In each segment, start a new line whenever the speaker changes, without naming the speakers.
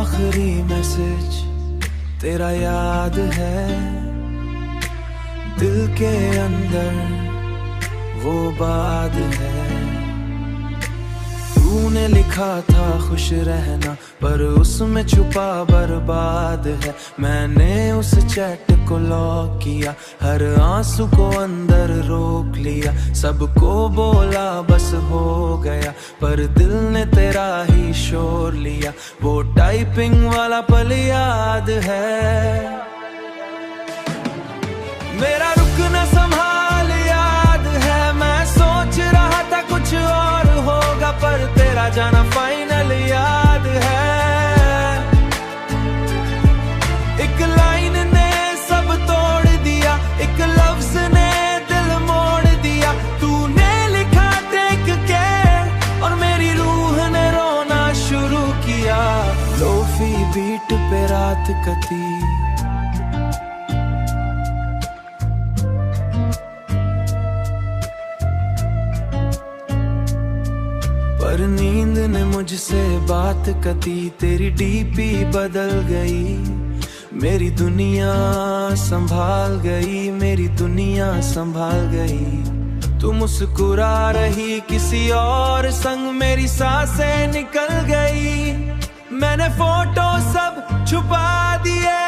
आखिरी मैसेज तेरा याद है, दिल के अंदर वो बात है। तूने लिखा था खुश रहना, पर उसमें छुपा बर्बाद है। मैंने उस चैट को लॉक किया, हर आंसू को अंदर रोक लिया। सबको बोला बस हो गया, पर दिल ने तेरा ही शोर लिया। वो टाइपिंग वाला पल याद है, मेरा रुकना संभाल याद है। मैं सोच रहा था कुछ और होगा, पर तेरा जाना फाइनल याद है। एक लाइन ने सब तोड़ दिया, एक लफ्ज ने दिल मोड़ दिया। तूने लिखा टेक केयर और मेरी रूह ने रोना शुरू किया। लोफी बीट पे रात कटी, पर नींद ने मुझसे बात कती। तेरी डीपी बदल गई, मेरी दुनिया संभाल गई, मेरी दुनिया संभाल गई। तू मुस्कुरा रही किसी और संग, मेरी सांसें निकल गई। मैंने फोटो सब छुपा दिए,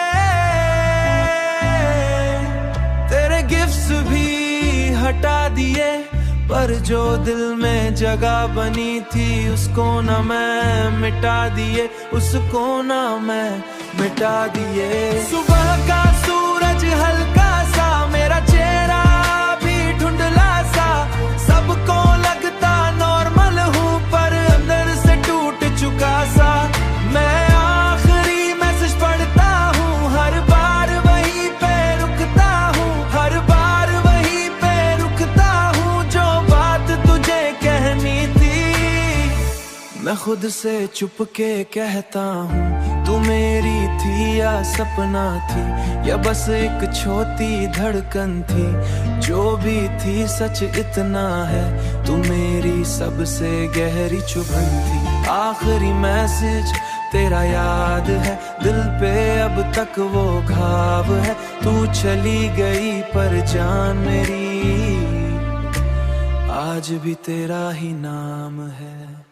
तेरे गिफ्ट्स भी हटा दिए, पर जो दिल में जगह बनी थी उसको ना मैं मिटा दिए, उसको ना मैं मिटा दिए। सुबह का सूरज हल्का सा, मेरा चेहरा भी धुंधला सा। सबको लगता नॉर्मल हूँ, पर अंदर से टूट चुका सा। मैं आखिरी मैसेज पढ़ता हूँ, हर बार वहीं पे रुकता हूँ, हर बार वहीं पे रुकता हूँ। जो बात तुझे कहनी थी मैं खुद से छुप के कहता हूँ। तू मेरी थी या सपना थी, या बस एक छोटी धड़कन थी। जो भी थी सच इतना है, तू मेरी सबसे गहरी चुभन थी। आखिरी मैसेज तेरा याद है, दिल पे अब तक वो घाव है। तू चली गई पर जान मेरी आज भी तेरा ही नाम है।